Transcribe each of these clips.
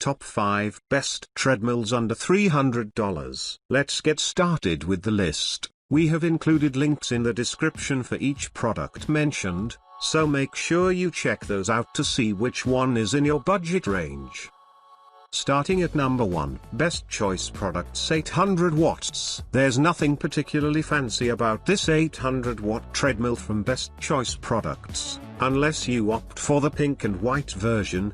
Top 5 Best Treadmills Under $300. Let's get started with the list. We have included links in the description for each product mentioned, so make sure you check those out to see which one is in your budget range. Starting at number 1, Best Choice Products 800 watts. There's nothing particularly fancy about this 800 watt treadmill from Best Choice Products, unless you opt for the pink and white version,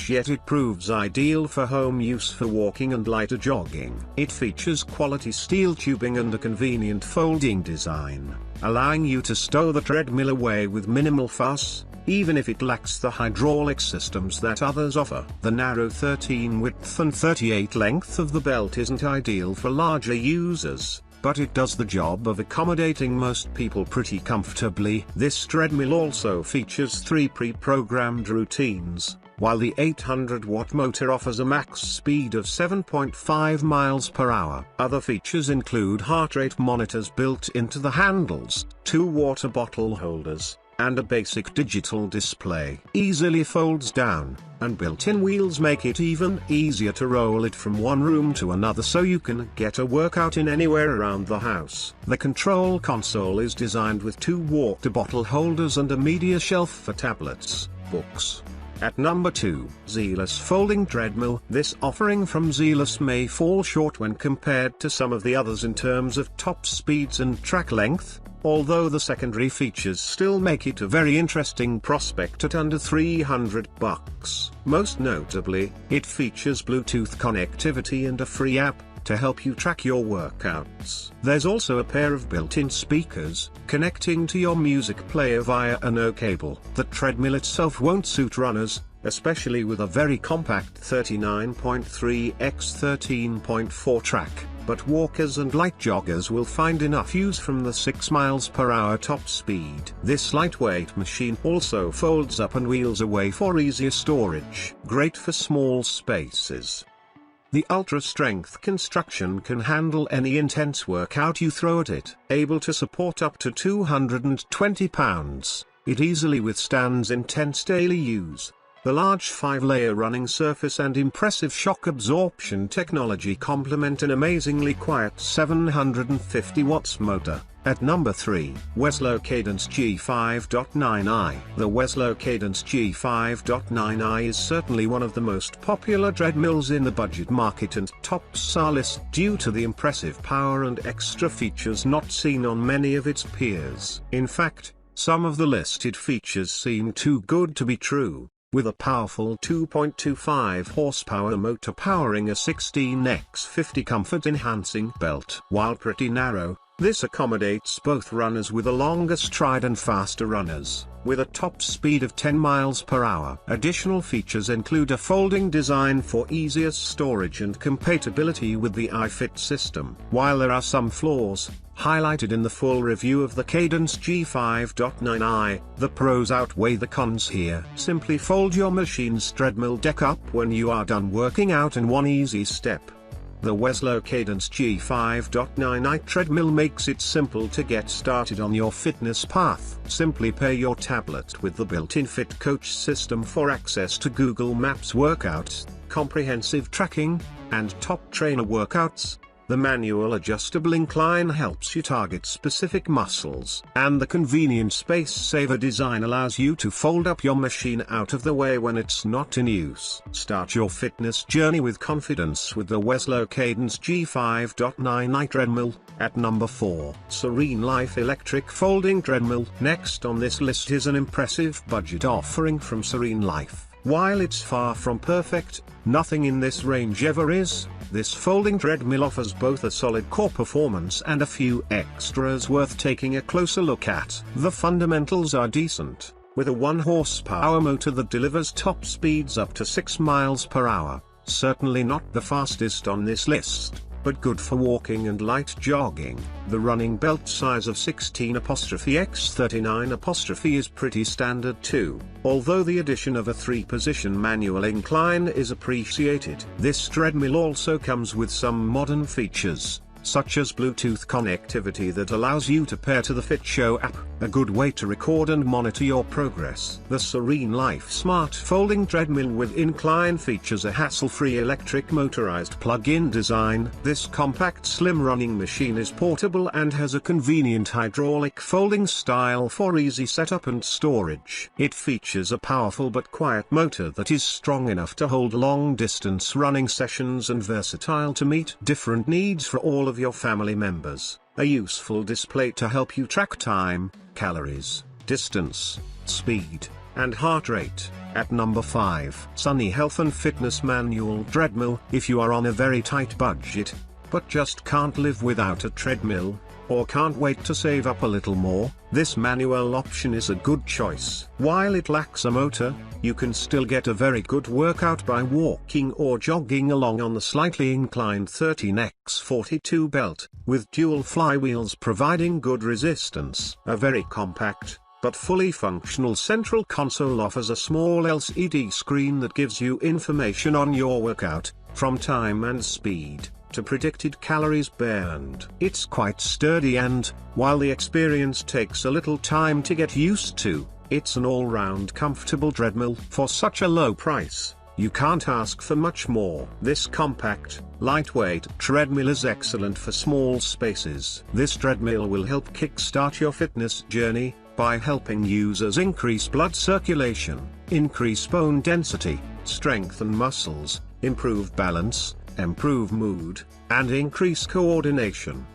yet it proves ideal for home use for walking and lighter jogging. It features quality steel tubing and a convenient folding design, allowing you to stow the treadmill away with minimal fuss, even if it lacks the hydraulic systems that others offer. The narrow 13 width and 38 length of the belt isn't ideal for larger users, but it does the job of accommodating most people pretty comfortably. This treadmill also features 3 pre-programmed routines, while the 800 watt motor offers a max speed of 7.5 miles per hour. Other features include heart rate monitors built into the handles, 2 water bottle holders, and a basic digital display. Easily folds down, and built-in wheels make it even easier to roll it from one room to another so you can get a workout in anywhere around the house. The control console is designed with 2 water bottle holders and a media shelf for tablets, books. At number 2, ZELUS Folding Treadmill. This offering from ZELUS may fall short when compared to some of the others in terms of top speeds and track length, although the secondary features still make it a very interesting prospect at under $300. Most notably, it features Bluetooth connectivity and a free app to help you track your workouts. There's also a pair of built-in speakers, connecting to your music player via a no cable. The treadmill itself won't suit runners, especially with a very compact 39.3 x 13.4 track, but walkers and light joggers will find enough use from the 6 miles per hour top speed. This lightweight machine also folds up and wheels away for easier storage. Great for small spaces. The ultra-strength construction can handle any intense workout you throw at it. Able to support up to 220 pounds, it easily withstands intense daily use. The large 5-layer running surface and impressive shock absorption technology complement an amazingly quiet 750 watts motor. At number 3, Weslo Cadence G 5.9i. The Weslo Cadence G 5.9i is certainly one of the most popular treadmills in the budget market and tops our list due to the impressive power and extra features not seen on many of its peers. In fact, some of the listed features seem too good to be true, with a powerful 2.25 horsepower motor powering a 16x50 comfort-enhancing belt. While pretty narrow, this accommodates both runners with a longer stride and faster runners, with a top speed of 10 miles per hour. Additional features include a folding design for easier storage and compatibility with the iFit system. While there are some flaws, highlighted in the full review of the Cadence G 5.9i, the pros outweigh the cons here. Simply fold your machine's treadmill deck up when you are done working out in one easy step. The Weslo Cadence G 5.9i treadmill makes it simple to get started on your fitness path. Simply pair your tablet with the built-in Fit Coach system for access to Google Maps workouts, comprehensive tracking, and top trainer workouts. The manual adjustable incline helps you target specific muscles, and the convenient space-saver design allows you to fold up your machine out of the way when it's not in use. Start your fitness journey with confidence with the Weslo Cadence G 5.9i treadmill. At number 4, SereneLife Electric Folding Treadmill. Next on this list is an impressive budget offering from SereneLife. While it's far from perfect, nothing in this range ever is. This folding treadmill offers both a solid core performance and a few extras worth taking a closer look at. The fundamentals are decent, with a 1 horsepower motor that delivers top speeds up to 6 miles per hour. Certainly not the fastest on this list, but good for walking and light jogging. The running belt size of 16x39 is pretty standard too, although the addition of a 3-position manual incline is appreciated. This treadmill also comes with some modern features, such as Bluetooth connectivity that allows you to pair to the Fit Show app, a good way to record and monitor your progress. The SereneLife Smart Folding Treadmill with incline features a hassle-free electric motorized plug-in design. This compact slim running machine is portable and has a convenient hydraulic folding style for easy setup and storage. It features a powerful but quiet motor that is strong enough to hold long-distance running sessions and versatile to meet different needs for all of your family members. A useful display to help you track time, calories, distance, speed, and heart rate. At number 5, Sunny Health and Fitness Manual Treadmill. If you are on a very tight budget, but just can't live without a treadmill, or can't wait to save up a little more, this manual option is a good choice. While it lacks a motor, you can still get a very good workout by walking or jogging along on the slightly inclined 13x42 belt, with dual flywheels providing good resistance. A very compact, but fully functional central console offers a small LCD screen that gives you information on your workout, from time and speed to predicted calories burned. It's quite sturdy and, while the experience takes a little time to get used to, it's an all-round comfortable treadmill. For such a low price, you can't ask for much more. This compact, lightweight treadmill is excellent for small spaces. This treadmill will help kickstart your fitness journey by helping users increase blood circulation, increase bone density, strengthen muscles, improve balance, improve mood, and increase coordination.